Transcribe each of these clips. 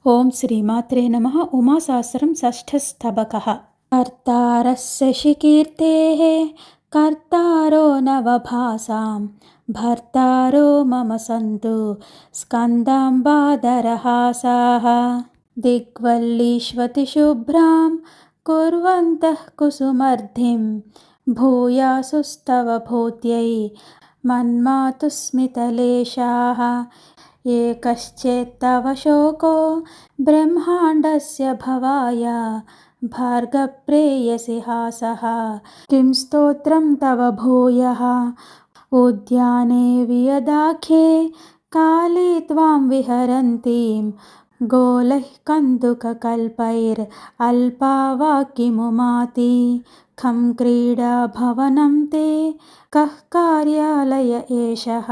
ఓం శ్రీమాత్రే నమః. ఉమాసహస్రం షష్ఠస్తబకః. కర్తారస్య శికీర్తేః కర్తారో నవభాసాం భర్తారో మమ సంతు స్కందాంబాదరహాసాః దిగ్వల్లీష్వతి శుభ్రాం కుర్వంతః కుసుమర్ధిం భూయాసుస్తవ భూత్యై మన్మాతుస్మితలేశాః ఏకశ్చేత్తవ శోకో బ్రహ్మాండస్య భవాయ భార్గప్రేయసి హాసః కిం స్తోత్రం తవ భూయః ఉద్యానే వియదాఖ్యే కాళీ త్వాం విహరంतीं గోలైః కందుకకల్పైర్ అల్పావాక్కిముమాతి ఖం క్రీడా భవనం తే కః కార్యాలయ ఏషః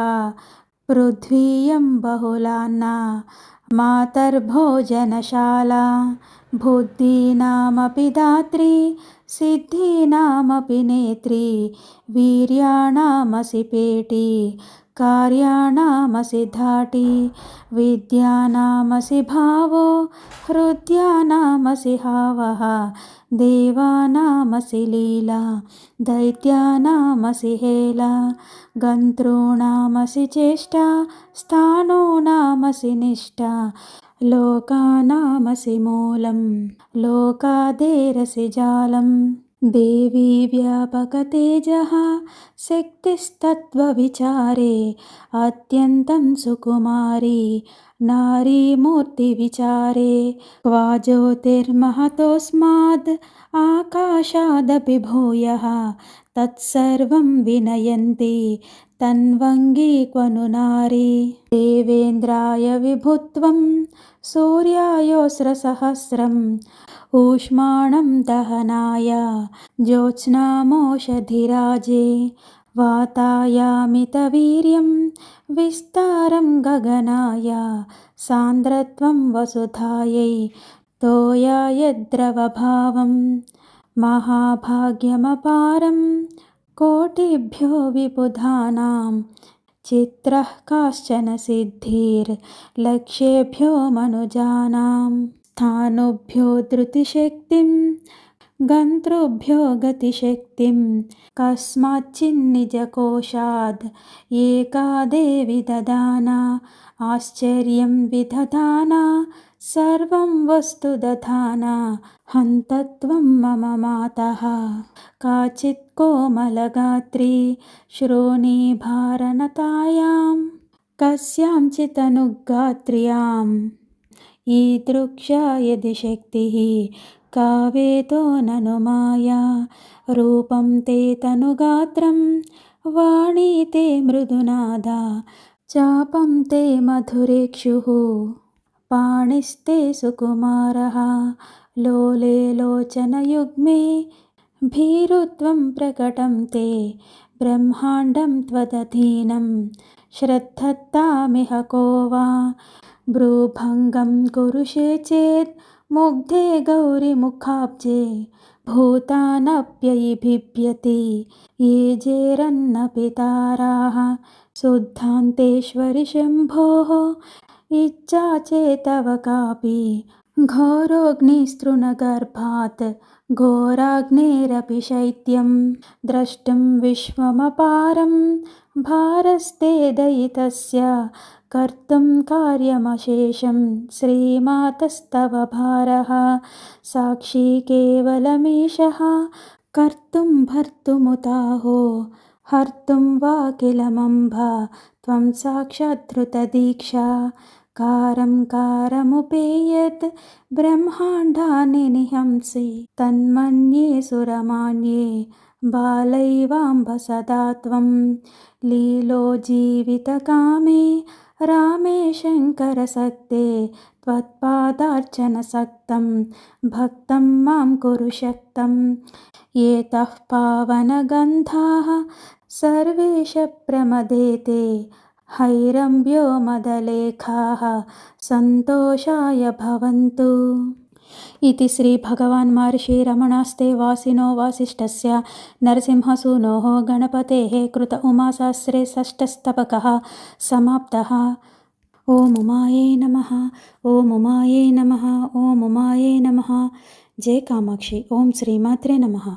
పృథ్వీయం బహుళాన్నా మాతర్భోజనశాలా బుద్ధీనామపి దాత్రీ సిద్ధీనామపి నేత్రీ వీర్యాణామసి పేటీ కార్యాణామసి ధాటీ విద్యానామసి భావో హృద్యానామసి హావః దేవానామసి లీలా దైత్యానామసి హేళా గంతॄణామసి చేష్టా స్థాణూనామసి నిష్టా లోకానామసి మూలం లోకాదేరసి జాలం దేవీ వ్యాపకతేజః శక్తిస్తత్వవిచారే అత్యంతం సుకుమారీ నారీమూర్తివిచారే క్వా జ్యోతిర్మహతోస్మాద్ ఆకాశాదపి భూయః తత్సర్వం వినయంతి తన్వంగీ క్వను నారీ దేవేంద్రాయ విభుత్వం సూర్యాయోస్రసహస్రం ఊష్మాణం దహనాయ జ్యోత్స్నామోషధిరాజే వాతాయామితవీర్యం విస్తారం గగనాయ సాంద్రత్వం వసుధాయై తోయాయద్రవభావం మహాభాగ్యమపారం కోటిభ్యో విబుధానాం చిత్రః కాశ్చన సిద్ధిర్లక్ష్యేభ్యో మనుజానాం స్థానుభ్యో ధృతిశక్తిం గంతృభ్యో గతిశక్తిం కస్మాచ్చిన్నిజకోశాద్ ఏకా దేవి దదానా ఆశ్చర్యం విదధానా సర్వం వస్తు దధానా హంతత్వం మమ మాతః కాచిత్ కోమలగాత్రీ శ్రోణీభారనతాయాం కస్యాంచితనుగాత్ర్యాం ఈదృక్షా యది శక్తిః కావేతో నను మాయా రూపం తే తనుగాత్రం వాణీ తే మృదునాదా చాపం తే మధురేక్షుః పాణిస్తే సుకుమారః లోలే లోచనయుగ్మే భీరుత్వం ప్రకటం తే బ్రహ్మాండం త్వదధీనం శ్రద్ధత్తామిహ కో వా భ్రూభంగం కురుషే చేద్ ముగ్ధే గౌరిముఖాబ్జే భూతానప్యయి బిభ్యతి ఏజేరన్నపి తారాః శుద్ధాంతేశ్వరి శంభోః ఇచ్చా చేతవ కాపి ఘోరోగ్నిస్తృణగర్భాత్ ఘోరాగ్నేరపి శైత్యం ద్రష్టుం విశ్వమపారం భారస్తే దయితస్య కర్తుం కార్యమశేషం శ్రీమాతస్తవ భారః సాక్షీ కేవలమీశః కర్తుం భర్తుముతాహో హర్తుం వా కిలమంబ త్వం సాక్షాద్ధృతదీక్షా కారం కారముపేయత్ బ్రహ్మాండాని నిహంసి తన్మన్యే సురమాన్యే బాలైవాంబ సదా త్వం లీలో జీవితకామే రామే శంకరసక్తే త్వత్పాదార్చనసక్తం భక్తం మాం కురు శక్తం ఏతః పావనగంధాః సర్వేష ప్రమదేతే హైరంబ్యో మదలేఖాః సంతోషాయ భవంతు. इति श्री भगवान् महर्षि रमणास्ते वासिनो वासिष्ठस्य नरसिंहसूनोः गणपतेः कृत उमासहस्रे षष्ठस्तबकः समाप्तः। ఓం ఉమాయే నమః. ఓం ఉమాయే నమః. ఓం ఉమాయే నమః. జై కామాక్షి. ఓం శ్రీమాత్రే నమః.